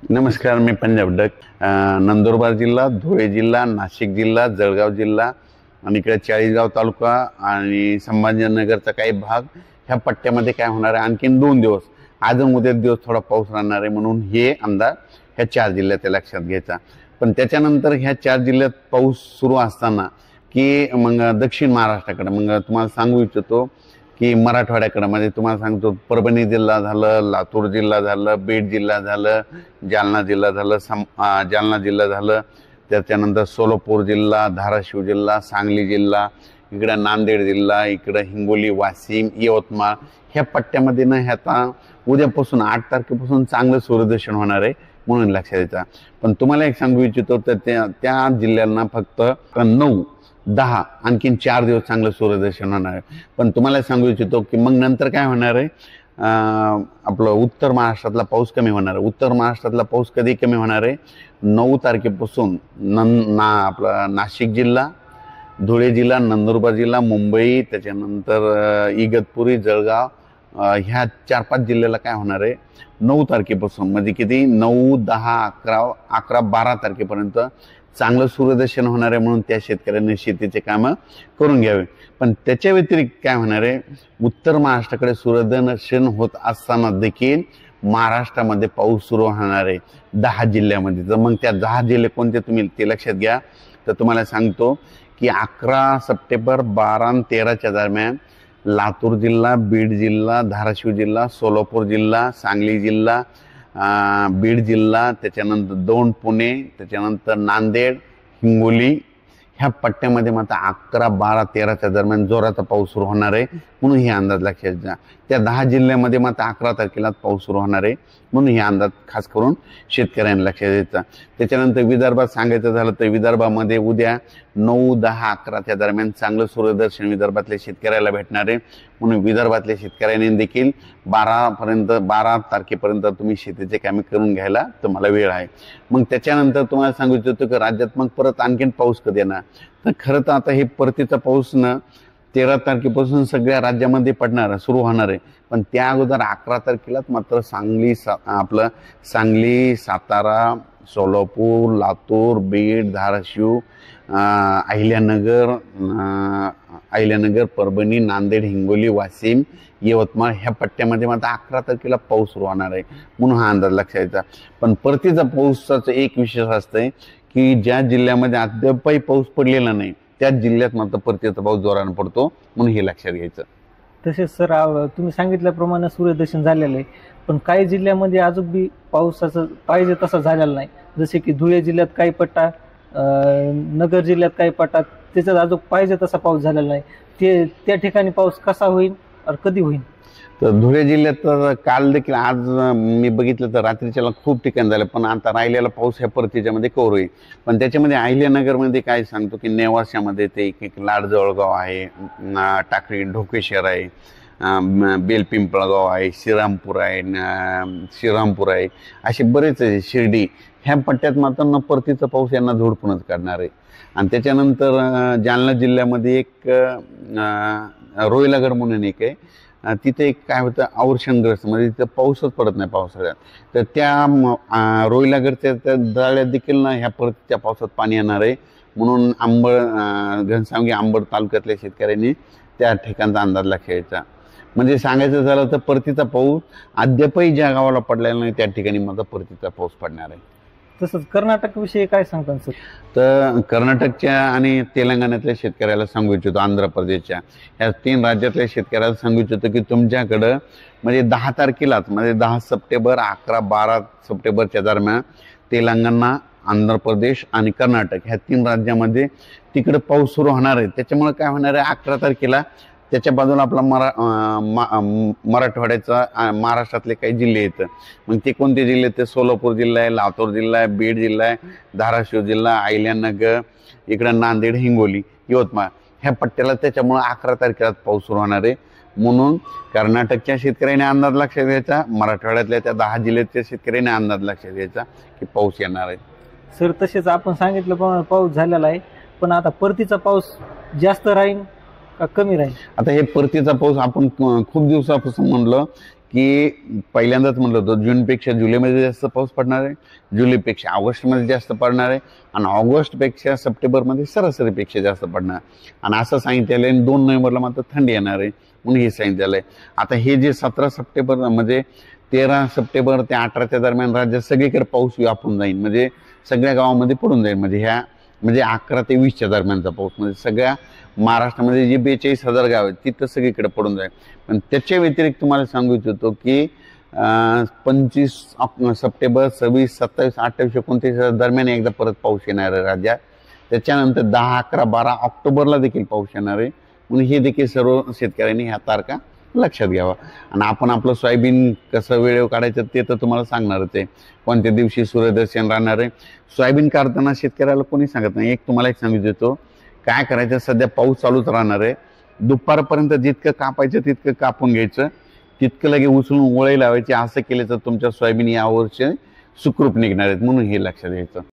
नमस्कार, मी पंजाब डक. नंदुरबार जिल्हा, धुळे जिल्हा, नाशिक जिल्हा, जळगाव जिल्हा आणि इकडे चाळीसगाव तालुका आणि संभाजीनगरचा काही भाग ह्या पट्ट्यामध्ये काय होणार आहे. आणखीन 2 दिवस, आज उद्या दिवस थोडा पाऊस राहणार आहे, म्हणून हे अंदाज ह्या 4 जिल्ह्यात लक्षात घ्यायचा. पण त्याच्यानंतर ह्या 4 जिल्ह्यात पाऊस सुरू असताना की मग दक्षिण महाराष्ट्राकडे मग तुम्हाला सांगू इच्छितो की मराठवाड्याकडे म्हणजे तुम्हाला सांगतो, परभणी जिल्हा झालं, लातूर जिल्हा झालं, बीड जिल्हा झालं, जालना जिल्हा झालं, जालना जिल्हा झालं, त्याच्यानंतर सोलापूर जिल्हा, धाराशिव जिल्हा, सांगली जिल्हा, इकडं नांदेड जिल्हा, इकडं हिंगोली, वाशिम, यवतमाळ ह्या पट्ट्यामध्ये ना ह्याचा उद्यापासून 8 तारखेपासून चांगलं सूर्यदर्शन होणार आहे, म्हणून लक्षात द्यायचा. पण तुम्हाला एक सांगू इच्छितो तर त्या जिल्ह्यांना फक्त 9, 10 आणखीन 4 दिवस चांगलं सूर्यदर्शन होणार आहे. पण तुम्हाला सांगू इच्छितो की मग नंतर काय होणार आहे, आपलं उत्तर महाराष्ट्रातला पाऊस कमी होणार आहे. उत्तर महाराष्ट्रातला पाऊस कधी कमी होणार आहे, 9 तारखेपासून आपलं नाशिक जिल्हा, धुळे जिल्हा, नंदुरबार जिल्हा, मुंबई, त्याच्यानंतर इगतपुरी, जळगाव ह्या 4-5 जिल्ह्याला काय होणार आहे, 9 तारखेपासून म्हणजे किती 9, 10, 11, 12 तारखेपर्यंत चांगलं सूर्यदर्शन होणार आहे, म्हणून त्या शेतकऱ्यांनी शेतीचे कामं करून घ्यावे. पण त्याच्या व्यतिरिक्त काय होणार आहे, उत्तर महाराष्ट्राकडे सूर्यदर्शन होत असताना देखील महाराष्ट्रामध्ये पाऊस सुरू होणार आहे 10 जिल्ह्यामध्ये. तर मग त्या 10 जिल्हे कोणते तुम्ही ते लक्षात घ्या. तर तुम्हाला सांगतो की 11 सप्टेंबर, 12 आणि 13च्या दरम्यान लातूर जिल्हा, बीड जिल्हा, धाराशिव जिल्हा, सोलापूर जिल्हा, सांगली जिल्हा, बीड जिल्हा, त्याच्यानंतर दौंड, पुणे, त्याच्यानंतर नांदेड, हिंगोली ह्या पट्ट्यामध्ये मात्र 11, 12, 13च्या दरम्यान जोराचा पाऊस सुरू होणार आहे, म्हणून हे अंदाज लक्षात घ्या. त्या 10 जिल्ह्यामध्ये मात्र 11 तारखेला पाऊस सुरू होणार आहे, म्हणून हे अंदाज खास करून शेतकऱ्यांना लक्षात द्यायचा. त्याच्यानंतर विदर्भात सांगायचं झालं तर विदर्भामध्ये उद्या 9, 10, 11च्या दरम्यान चांगलं सूर्यदर्शन विदर्भातल्या शेतकऱ्याला भेटणार आहे, म्हणून विदर्भातल्या शेतकऱ्यांनी देखील 12 तारखेपर्यंत तुम्ही शेतीचे कामे करून घ्यायला तुम्हाला वेळ आहे. मग त्याच्यानंतर तुम्हाला सांगू इच्छितो की राज्यात मग परत आणखीन पाऊस कधी येणार. तर खरं तर आता हे परतीचा पाऊस ना 13 तारखेपासून सगळ्या राज्यामध्ये पडणार सुरू होणार आहे. पण त्या अगोदर 11 तारखेलाच मात्र सांगली, सातारा, सोलापूर, लातूर, बीड, धाराशिव, अहिल्यानगर, परभणी, नांदेड, हिंगोली, वाशिम, यवतमाळ ह्या पट्ट्यामध्ये मात्र 11 तारखेला पाऊस सुरू होणार आहे, म्हणून हा अंदाज लक्षात घ्यायचा. पण परतीचा पाऊसाचं एक विशेष असतंय की ज्या जिल्ह्यामध्ये अद्यापही पाऊस पडलेला नाही त्याच जिल्ह्यात मात्र परतीचा पाऊस जोराने पडतो, म्हणून हे लक्षात घ्यायचं. तसेच सर, तुम्ही सांगितल्याप्रमाणे सूर्यदर्शन झालेलं आहे, पण काही जिल्ह्यामध्ये अजून बी पावसाचं पाहिजे तसा झालेला नाही. जसे की धुळे जिल्ह्यात काही पट्टा, नगर जिल्ह्यात काही पट्टा, त्याच्यात अजून पाहिजे तसा पाऊस झालेला नाही. त्या ठिकाणी पाऊस कसा होईल और कधी होईल? तर धुळे जिल्ह्यात तर काल देखील, आज मी बघितलं तर रात्रीच्याला खूप ठिकाण झालं, पण आता राहिलेला पाऊस ह्या परतीच्यामध्ये कव्हर होईल. पण त्याच्यामध्ये अहिल्यानगरमध्ये काय सांगतो की नेवाशामध्ये ते एक लाडजवळगाव आहे, टाकळी ढोकेश्वर आहे, बेलपिंपळगाव आहे, श्रीरामपूर आहे, असे बरेच आहे, शिर्डी ह्या पट्ट्यात मात्र परतीचा पाऊस यांना झोडपूनच काढणार आहे. आणि त्याच्यानंतर जालना जिल्ह्यामध्ये एक रोहिलागड म्हणून एक आहे, तिथे एक काय होतं अवर्षणग्रस्त, म्हणजे तिथं पाऊसच पडत नाही पावसाळ्यात. तर त्या रोहिलागडच्या त्या जाळ्यात देखील ना ह्या परतीच्या पावसात पाणी येणार आहे, म्हणून घनसावंगी अंबड तालुक्यातल्या शेतकऱ्यांनी त्या ठिकाणचा अंदाज लक्षात घ्यायचा. म्हणजे सांगायचं झालं तर परतीचा पाऊस अद्यापही ज्या गावाला पडलेला नाही त्या ठिकाणी माझा परतीचा पाऊस पडणार आहे. तसंच कर्नाटक विषयी काय सांगतात सर? तर कर्नाटकच्या आणि तेलंगणातल्या शेतकऱ्याला सांगू इच्छितो, आंध्र प्रदेशच्या ह्या 3 राज्यातल्या शेतकऱ्याला सांगू इच्छितो की तुमच्याकडं म्हणजे 10 तारखेलाच म्हणजे 10 सप्टेंबर, 11, 12 सप्टेंबरच्या दरम्यान तेलंगणा, आंध्र प्रदेश आणि कर्नाटक ह्या 3 राज्यामध्ये तिकडे पाऊस सुरू होणार आहे. त्याच्यामुळे काय होणार आहे, 11 तारखेला त्याच्या बाजूला आपला मराठवाड्याचा महाराष्ट्रातले काही जिल्हे येतं. मग ते कोणते जिल्हे, ते सोलापूर जिल्हा आहे, लातूर जिल्हा आहे, बीड जिल्हा आहे, धाराशिव जिल्हा, अहिल्यानगर, इकडं नांदेड, हिंगोली, यवतमाळ ह्या पट्ट्याला त्याच्यामुळे 11 तारखेला पाऊस सुरू होणार आहे. म्हणून कर्नाटकच्या शेतकऱ्यांनी अंदाज लक्षात घ्यायचा, मराठवाड्यातल्या त्या 10 जिल्ह्याच्या शेतकऱ्यांनी अंदाज लक्षात घ्यायचा की पाऊस येणार आहे. सर, तसेच आपण सांगितल्याप्रमाणे पाऊस झालेला आहे, पण आता परतीचा पाऊस जास्त राहील का कमी राहील? आता हे परतीचा पाऊस आपण खूप दिवसापासून म्हणलं की पहिल्यांदाच म्हटलं होतं जूनपेक्षा जुलैमध्ये जास्त पाऊस पडणार आहे, जुलैपेक्षा ऑगस्टमध्ये जास्त पडणार आहे आणि ऑगस्टपेक्षा सप्टेंबरमध्ये सरासरीपेक्षा जास्त पडणार आणि असं सांगितलेलं आहे. 2 नोव्हेंबरला मात्र थंडी येणार आहे म्हणून हे सांगितलेलं आहे. आता हे जे 17 सप्टेंबर म्हणजे 13 सप्टेंबर ते 18च्या दरम्यान राज्यात सगळीकडे पाऊस व्यापून जाईल, म्हणजे सगळ्या गावामध्ये पडून जाईल. म्हणजे 11 ते 20च्या दरम्यानचा पाऊस म्हणजे सगळ्या महाराष्ट्रामध्ये जे 42,000 गाव आहेत तिथं सगळीकडे पडून जाईल. पण त्याच्या व्यतिरिक्त तुम्हाला सांगू इच्छितो की 25 सप्टेंबर, 26, 27, 28, 29 दरम्यान एकदा परत पाऊस येणार आहे राज्यात. त्याच्यानंतर 10, 11, 12 ऑक्टोबरला देखील पाऊस येणार आहे. म्हणून हे देखील सर्व शेतकऱ्यांनी ह्या तारखा लक्षात घ्यावा. आणि आपण आपलं सोयाबीन कसं वेळेवर काढायचं ते तर तुम्हाला सांगणारच आहे, कोणत्या दिवशी सूर्यदर्शन राहणार आहे. सोयाबीन काढताना शेतकऱ्याला कोणी सांगत नाही. तुम्हाला एक सांगू देतो काय करायचं. सध्या पाऊस चालूच राहणार आहे. दुपारपर्यंत जितकं कापायचं तितकं कापून घ्यायचं, तितकं लगे उचलून ओळी लावायची. असं केलं तर तुमच्या सोयाबीन यावर्षी सुखरूप निघणार आहेत म्हणून हे लक्षात घ्यायचं.